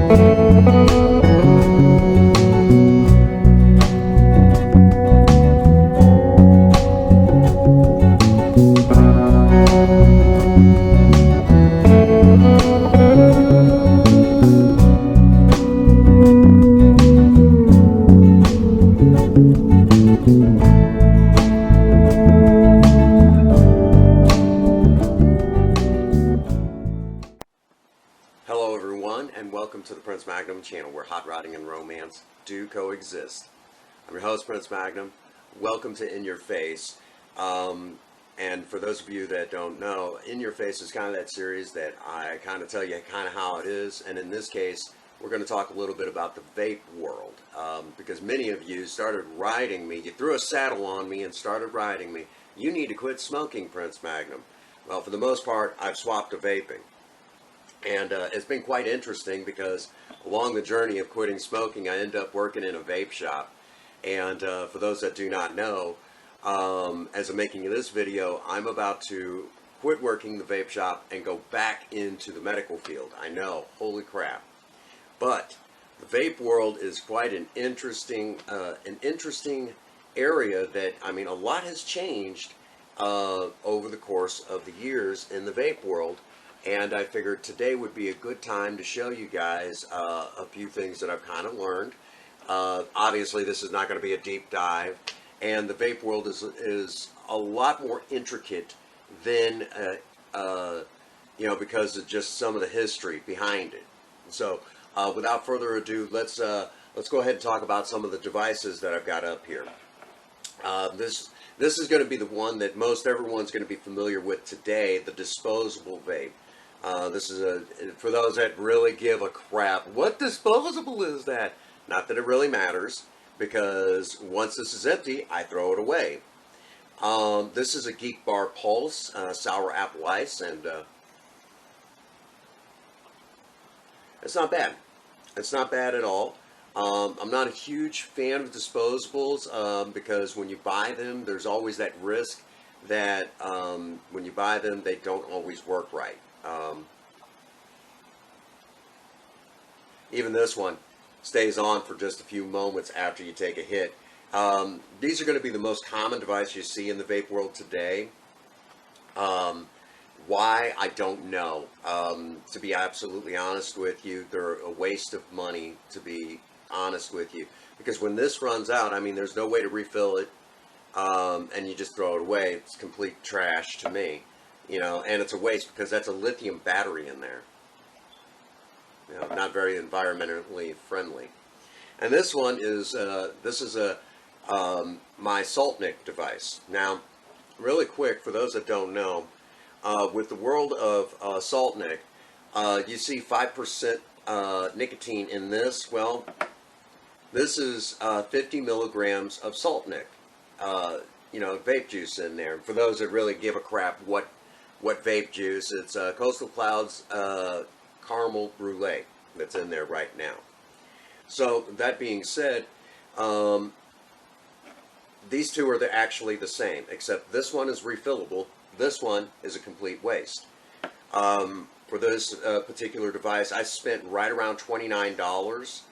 Hello everyone, and welcome to the Prince Magnum channel, where hot rodding and romance do coexist. I'm your host, Prince Magnum. Welcome to In Your Face. And for those of you that don't know, In Your Face is kind of that series that I kind of tell you kind of how it is. And in this case, we're going to talk a little bit about the vape world. Because many of you started riding me. You threw a saddle on me and started riding me. You need to quit smoking, Prince Magnum. Well, for the most part, I've swapped to vaping. And it's been quite interesting because along the journey of quitting smoking, I ended up working in a vape shop. And for those that do not know, as I'm making this video, I'm about to quit working the vape shop and go back into the medical field. I know, holy crap. But the vape world is quite an interesting area that, I mean, a lot has changed over the course of the years in the vape world. And I figured today would be a good time to show you guys a few things that I've kind of learned. Obviously, this is not going to be a deep dive, and the vape world is a lot more intricate than because of just some of the history behind it. So, without further ado, let's go ahead and talk about some of the devices that I've got up here. This is going to be the one that most everyone's going to be familiar with today, the disposable vape. This is for those that really give a crap. What disposable is that? Not that it really matters, because once this is empty, I throw it away. This is a Geek Bar Pulse, sour apple ice, and it's not bad. It's not bad at all. I'm not a huge fan of disposables because when you buy them, there's always that risk that when you buy them, they don't always work right. Even this one stays on for just a few moments after you take a hit. These are going to be the most common device you see in the vape world today. Why, I don't know. To be absolutely honest with you, they're a waste of money, to be honest with you. Because when this runs out, I mean, there's no way to refill it, and you just throw it away. It's complete trash to me. You know, and it's a waste because that's a lithium battery in there. You know, not very environmentally friendly. And this one is my Saltnik device. Now, really quick, for those that don't know, with the world of Saltnik, you see 5% nicotine in this. Well, this is 50 milligrams of Saltnik, vape juice in there. For those that really give a crap what vape juice, it's Coastal Clouds Caramel Brulee that's in there right now. So that being said, these two are actually the same, except this one is refillable. This one is a complete waste. For this particular device, I spent right around $29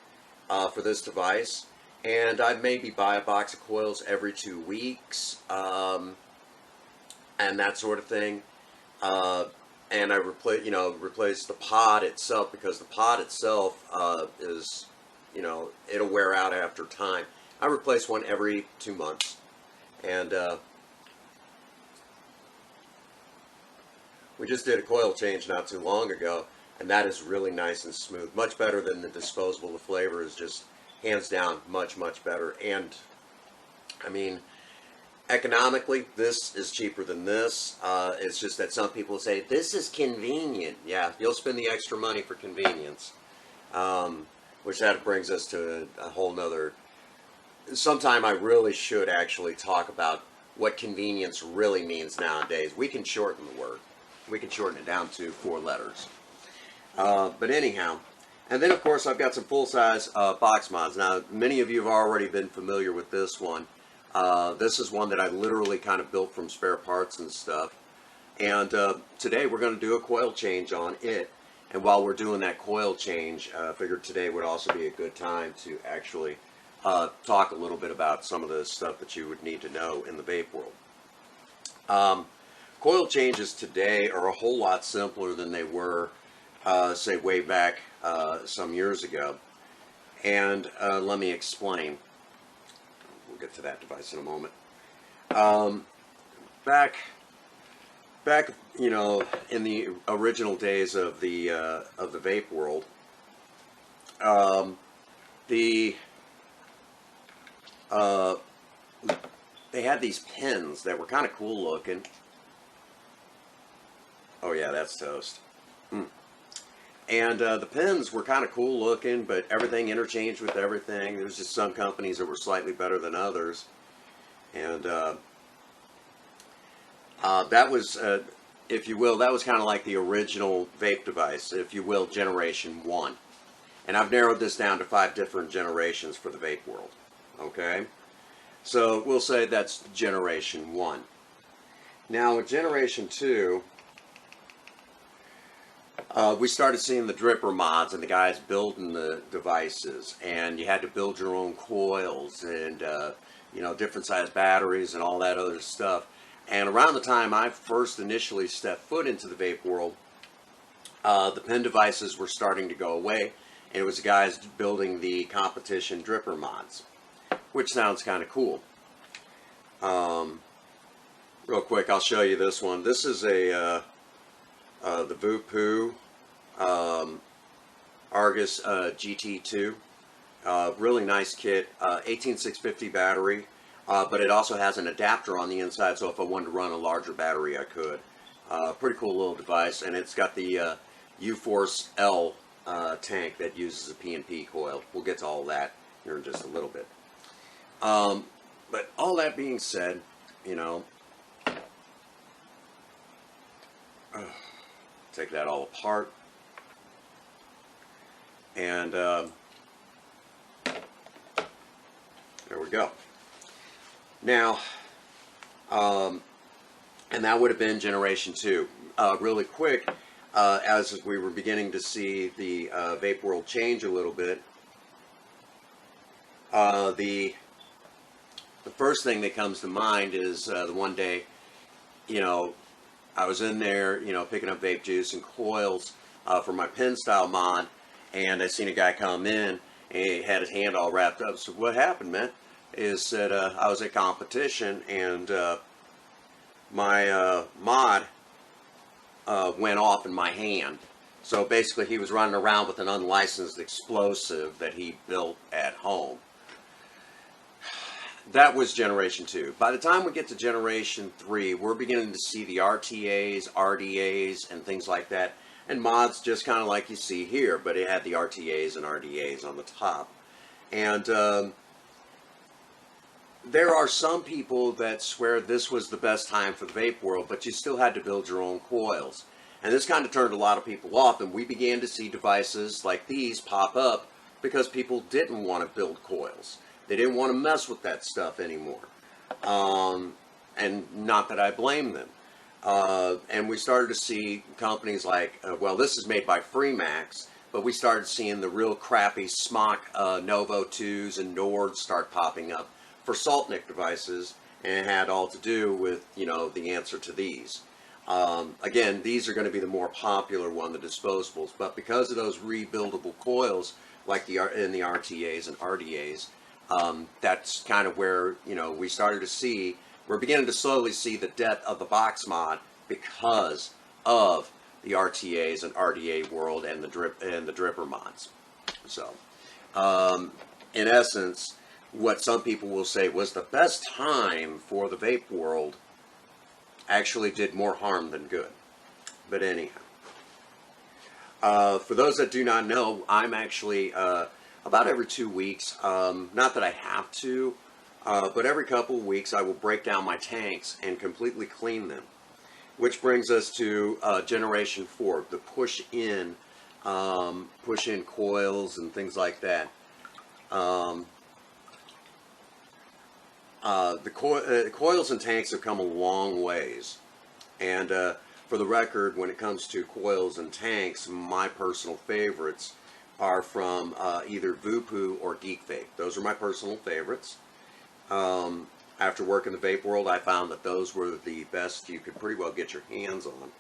for this device, and I maybe buy a box of coils every 2 weeks, and that sort of thing. And I replace the pod itself, because the pod itself is, it'll wear out after time. I replace one every 2 months, and we just did a coil change not too long ago, and that is really nice and smooth, much better than the disposable. The flavor is just hands down much better, and I mean, economically, this is cheaper than this. It's just that some people say, this is convenient. Yeah, you'll spend the extra money for convenience. Which that brings us to a whole nother... Sometime I really should actually talk about what convenience really means nowadays. We can shorten the word. We can shorten it down to 4 letters. But anyhow, and then of course I've got some full-size box mods. Now, many of you have already been familiar with this one. This is one that I literally kind of built from spare parts and stuff. And today we're going to do a coil change on it. And while we're doing that coil change, I figured today would also be a good time to actually talk a little bit about some of the stuff that you would need to know in the vape world. Coil changes today are a whole lot simpler than they were, say, way back some years ago. And let me explain. We'll get to that device in a moment. Back, you know, in the original days of the vape world, they had these pins that were kind of cool looking. Oh yeah, that's toast. And the pins were kind of cool looking, but everything interchanged with everything. There was just some companies that were slightly better than others. And that was, if you will, that was kind of like the original vape device, if you will, generation 1. And I've narrowed this down to 5 different generations for the vape world. Okay? So we'll say that's generation 1. Now with generation 2, we started seeing the dripper mods and the guys building the devices, and you had to build your own coils and you know, different size batteries and all that other stuff. And around the time I first initially stepped foot into the vape world, the pen devices were starting to go away, and it was the guys building the competition dripper mods, which sounds kind of cool. Real quick, I'll show you this one. This is a the Vape Argus GT2. Really nice kit. 18650 battery, but it also has an adapter on the inside, so if I wanted to run a larger battery, I could. Pretty cool little device, and it's got the U-Force L tank that uses a PNP coil. We'll get to all that here in just a little bit. But all that being said, you know, take that all apart, and there we go. Now, and that would have been generation 2. Really quick, as we were beginning to see the vape world change a little bit, the first thing that comes to mind is the one day, you know, I was in there, you know, picking up vape juice and coils for my pen style mod, and I seen a guy come in and he had his hand all wrapped up. So what happened, man, is that I was at competition, and my mod went off in my hand. So basically he was running around with an unlicensed explosive that he built at home. That was generation 2. By the time we get to generation 3, we're beginning to see the RTAs, RDAs, and things like that. And mods just kind of like you see here, but it had the RTAs and RDAs on the top. And there are some people that swear this was the best time for the vape world, but you still had to build your own coils. And this kind of turned a lot of people off, and we began to see devices like these pop up because people didn't want to build coils. They didn't want to mess with that stuff anymore. And not that I blame them. And we started to see companies like, well, this is made by Freemax, but we started seeing the real crappy Smock Novo 2s and Nords start popping up for Saltnik devices, and it had all to do with, you know, the answer to these. Again, these are going to be the more popular one, the disposables, but because of those rebuildable coils, like in the RTAs and RDAs, that's kind of where, you know, we're beginning to slowly see the death of the box mod because of the RTAs and RDA world and the dripper mods. So, in essence, what some people will say was the best time for the vape world actually did more harm than good. But anyhow, for those that do not know, I'm actually about every 2 weeks, not that I have to, but every couple of weeks I will break down my tanks and completely clean them. Which brings us to generation 4, the push-in coils and things like that. The coils and tanks have come a long ways, and for the record, when it comes to coils and tanks, my personal favorites are from either Vape or Geek Vape. Those are my personal favorites. After working the vape world, I found that those were the best you could pretty well get your hands on.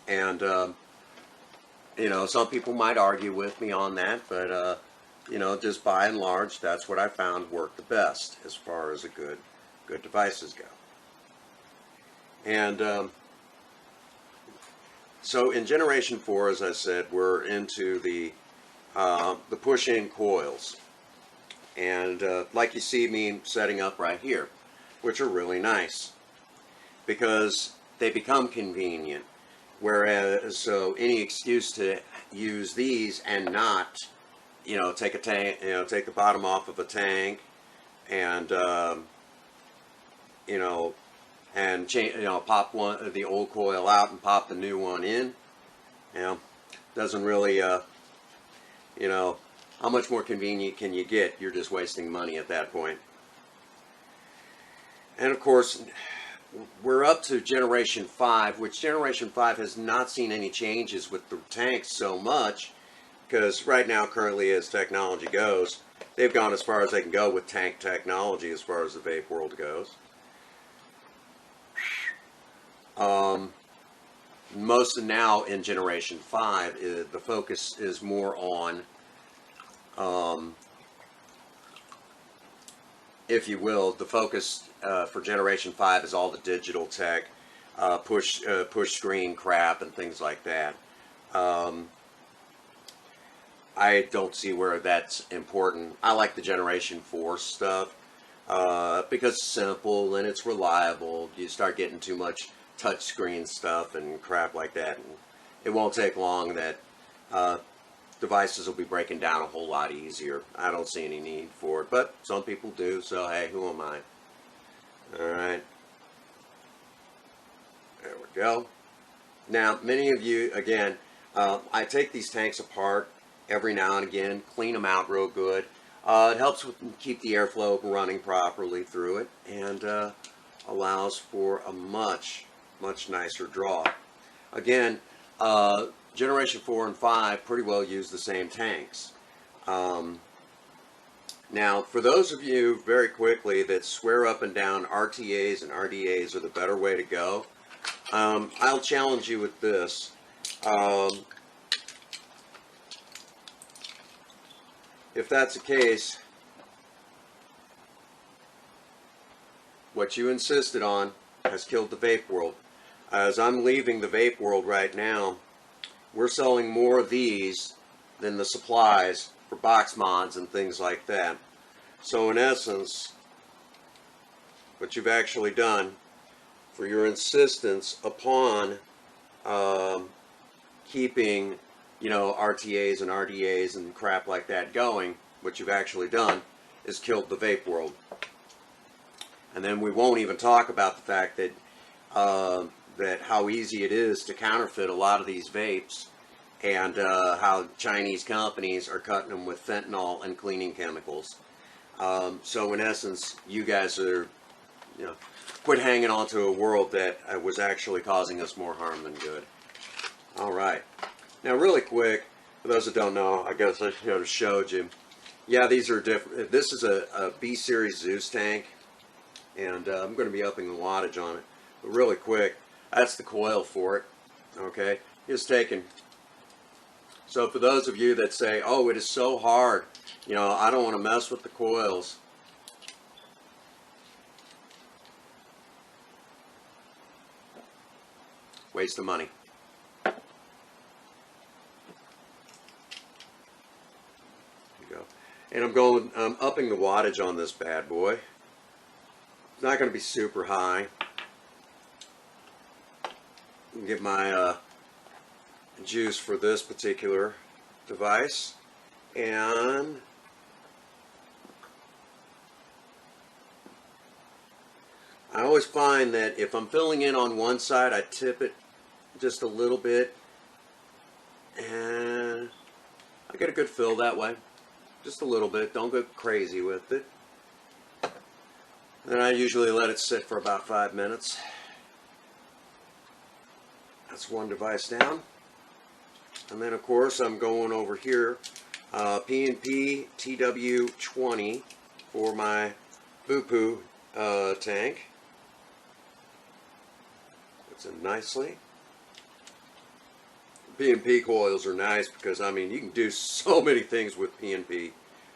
And, you know, some people might argue with me on that, but, you know, just by and large, that's what I found worked the best as far as good devices go. And so in Generation 4, as I said, we're into the push-in coils. And like you see me setting up right here, which are really nice because they become convenient. Whereas, so any excuse to use these and not, you know, take a tank, you know, take the bottom off of a tank, and you know, and change, you know, pop the old coil out and pop the new one in. You know, doesn't really, you know, how much more convenient can you get? You're just wasting money at that point. And of course, we're up to Generation 5, which Generation 5 has not seen any changes with the tanks so much, because right now, currently, as technology goes, they've gone as far as they can go with tank technology as far as the vape world goes. Most of now in Generation 5, the focus is more on, if you will, the focus for Generation 5 is all the digital tech, push screen crap and things like that. I don't see where that's important. I like the Generation 4 stuff because it's simple and it's reliable. You start getting too much touch screen stuff and crap like that, and it won't take long that devices will be breaking down a whole lot easier. I don't see any need for it, but some people do, so hey, who am I? Alright, there we go. Now, many of you, again, I take these tanks apart every now and again, clean them out real good. It helps keep the airflow running properly through it, and allows for a much nicer draw. Again, Generation 4 and 5 pretty well use the same tanks. Now, for those of you, very quickly, that swear up and down RTAs and RDAs are the better way to go, I'll challenge you with this. If that's the case, what you insisted on has killed the vape world. As I'm leaving the vape world right now, we're selling more of these than the supplies for box mods and things like that. So in essence, what you've actually done for your insistence upon keeping, you know, RTAs and RDAs and crap like that going, what you've actually done is killed the vape world. And then we won't even talk about the fact that that how easy it is to counterfeit a lot of these vapes, and how Chinese companies are cutting them with fentanyl and cleaning chemicals. So in essence, you guys are, you know, quit hanging on to a world that was actually causing us more harm than good. All right. Now, really quick, for those that don't know, I guess I should have showed you. Yeah, these are different. This is a B series Zeus tank, and I'm going to be upping the wattage on it. But really quick, that's the coil for it. Okay, just taking. So for those of you that say, "Oh, it is so hard," you know, I don't want to mess with the coils. Waste of money. And I'm upping the wattage on this bad boy. It's not going to be super high. Get my juice for this particular device, and I always find that if I'm filling in on one side, I tip it just a little bit, and I get a good fill that way. Just a little bit. Don't go crazy with it. Then I usually let it sit for about 5 minutes. That's one device down. And then of course I'm going over here, P&P TW20 for my Vape tank. Fits in nicely. P&P coils are nice because, I mean, you can do so many things with P&P,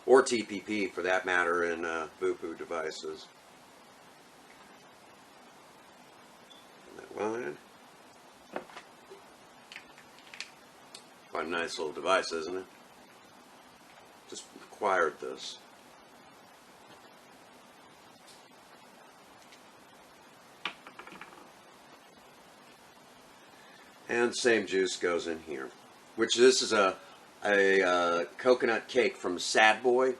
or TPP for that matter, in Vape devices. That line. Quite a nice little device, isn't it? Just acquired this. And same juice goes in here, which this is a coconut cake from Sad Boy.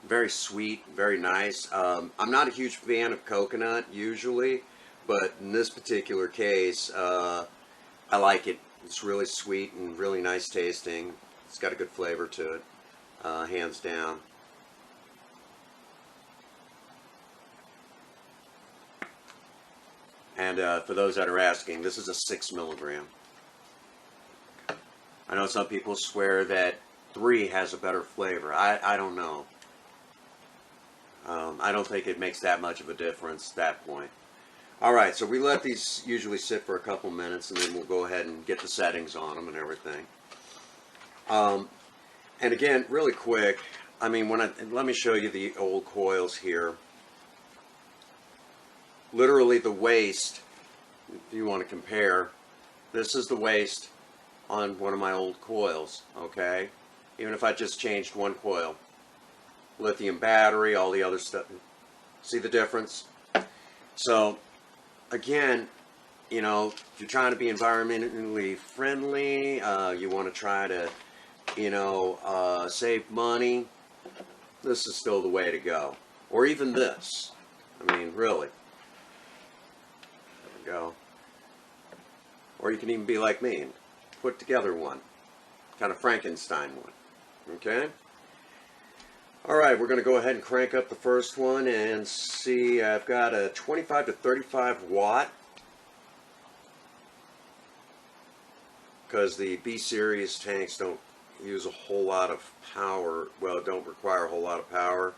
Very sweet, very nice. I'm not a huge fan of coconut usually, but in this particular case, I like it. It's really sweet and really nice tasting. It's got a good flavor to it, hands down. And for those that are asking, this is a 6 milligram. I know some people swear that 3 has a better flavor. I don't know. I don't think it makes that much of a difference at that point. Alright, so we let these usually sit for a couple minutes, and then we'll go ahead and get the settings on them and everything. And again, really quick, I mean, let me show you the old coils here. Literally the waste, if you want to compare, this is the waste on one of my old coils, okay? Even if I just changed one coil. Lithium battery, all the other stuff. See the difference? So, again, you know, if you're trying to be environmentally friendly, you want to try to, you know, save money, this is still the way to go. Or even this. I mean, really. Go. Or you can even be like me and put together one. Kind of Frankenstein one. Okay? Alright, we're going to go ahead and crank up the first one and see. I've got a 25 to 35 watt. Because the B series tanks don't use a whole lot of power. Well, don't require a whole lot of power.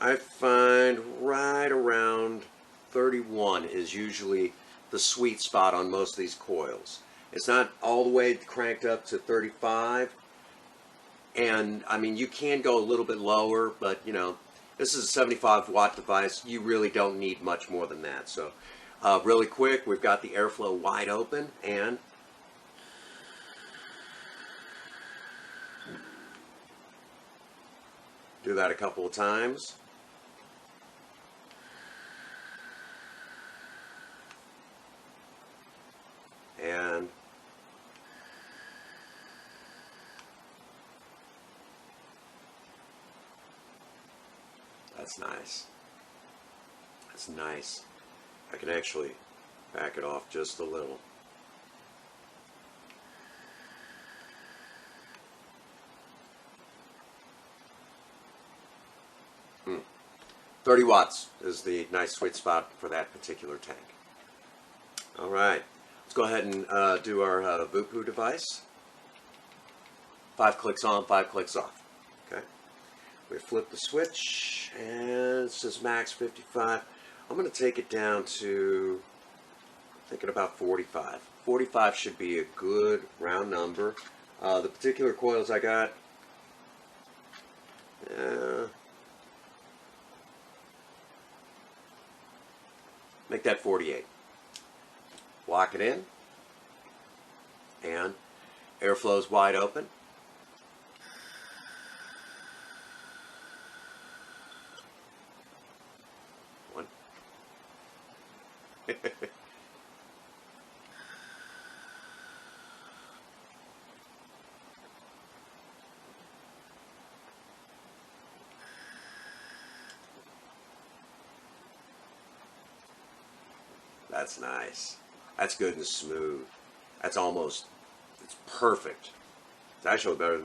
I find right around 31 is usually the sweet spot on most of these coils. It's not all the way cranked up to 35, and I mean, you can go a little bit lower, but you know, this is a 75 watt device. You really don't need much more than that. So really quick, we've got the airflow wide open, and do that a couple of times. And that's nice. That's nice. I can actually back it off just a little. . 30 watts is the nice sweet spot for that particular tank. Alright. Let's go ahead and do our Vape device. 5 clicks on, 5 clicks off. Okay. We flip the switch, and it says max 55. I'm going to take it down to, I'm thinking about 45. 45 should be a good round number. The particular coils I got, make that 48. Lock it in, and airflow is wide open. One. That's nice. That's good and smooth. That's almost, it's perfect. It's actually better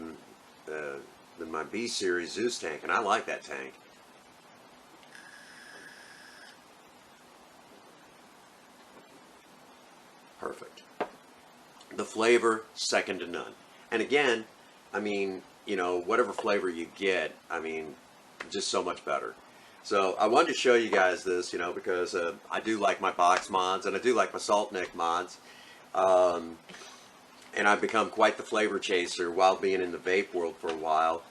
than my B series Zeus tank, and I like that tank. The flavor, second to none. And again, I mean, you know, whatever flavor you get, I mean, just so much better. So I wanted to show you guys this, you know, because I do like my box mods and I do like my salt neck mods. And I've become quite the flavor chaser while being in the vape world for a while.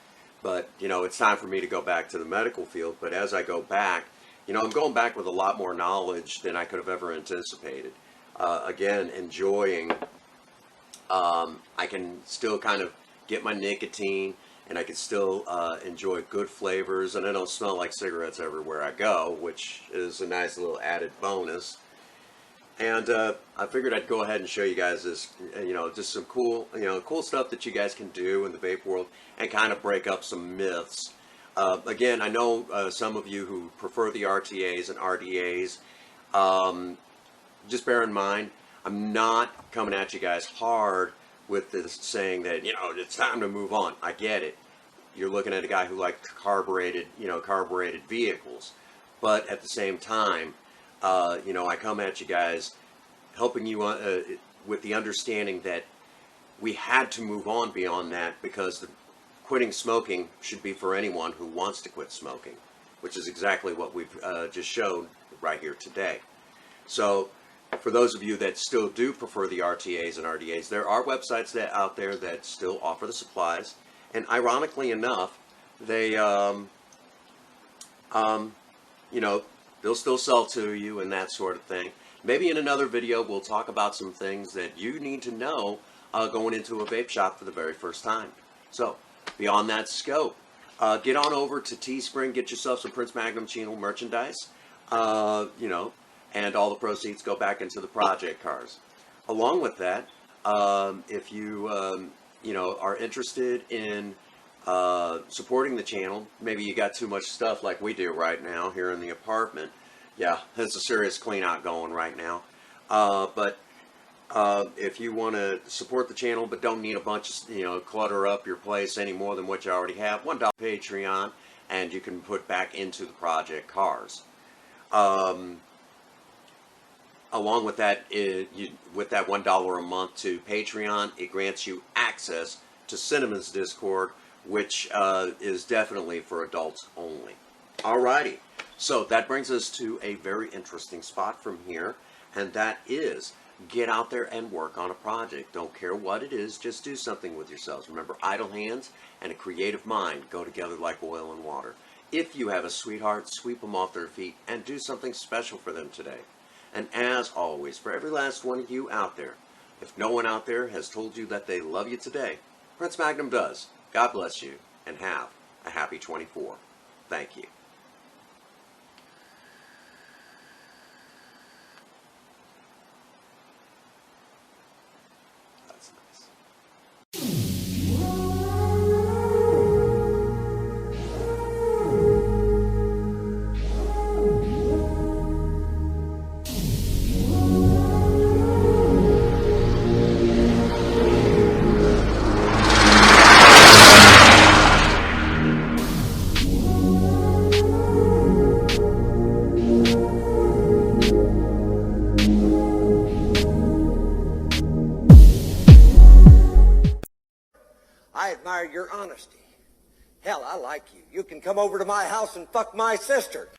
But, you know, it's time for me to go back to the medical field. But as I go back, you know, I'm going back with a lot more knowledge than I could have ever anticipated. Again, enjoying, I can still kind of get my nicotine, and I can still enjoy good flavors, and I don't smell like cigarettes everywhere I go, which is a nice little added bonus. And I figured I'd go ahead and show you guys this, you know, just some cool, you know, cool stuff that you guys can do in the vape world and kind of break up some myths. Again, I know some of you who prefer the RTAs and RDAs. Just bear in mind, I'm not coming at you guys hard with this saying that, you know, it's time to move on. I get it. You're looking at a guy who likes carbureted, you know, carbureted vehicles. But at the same time, you know, I come at you guys helping you with the understanding that we had to move on beyond that, because quitting smoking should be for anyone who wants to quit smoking, which is exactly what we've just showed right here today. So for those of you that still do prefer the RTAs and RDAs, there are websites out there that still offer the supplies, and ironically enough, they you know, they'll still sell to you and that sort of thing. Maybe in another video we'll talk about some things that you need to know going into a vape shop for the very first time. So beyond that scope, get on over to Teespring, get yourself some Prince Magnum channel merchandise, you know, and all the proceeds go back into the project cars. Along with that, if you you know, are interested in supporting the channel, maybe you got too much stuff like we do right now here in the apartment. Yeah, there's a serious clean out going right now. But if you want to support the channel but don't need a bunch of, you know, clutter up your place any more than what you already have, $1 Patreon, and you can put back into the project cars. Along with that, with that $1 a month to Patreon, it grants you access to Cinnamon's Discord, which is definitely for adults only. Alrighty, so that brings us to a very interesting spot from here, and that is get out there and work on a project. Don't care what it is, just do something with yourselves. Remember, idle hands and a creative mind go together like oil and water. If you have a sweetheart, sweep them off their feet and do something special for them today. And as always, for every last one of you out there, if no one out there has told you that they love you today, Prince Magnum does. God bless you, and have a happy 24. Thank you. That's nice. I admire your honesty. Hell, I like you. You can come over to my house and fuck my sister.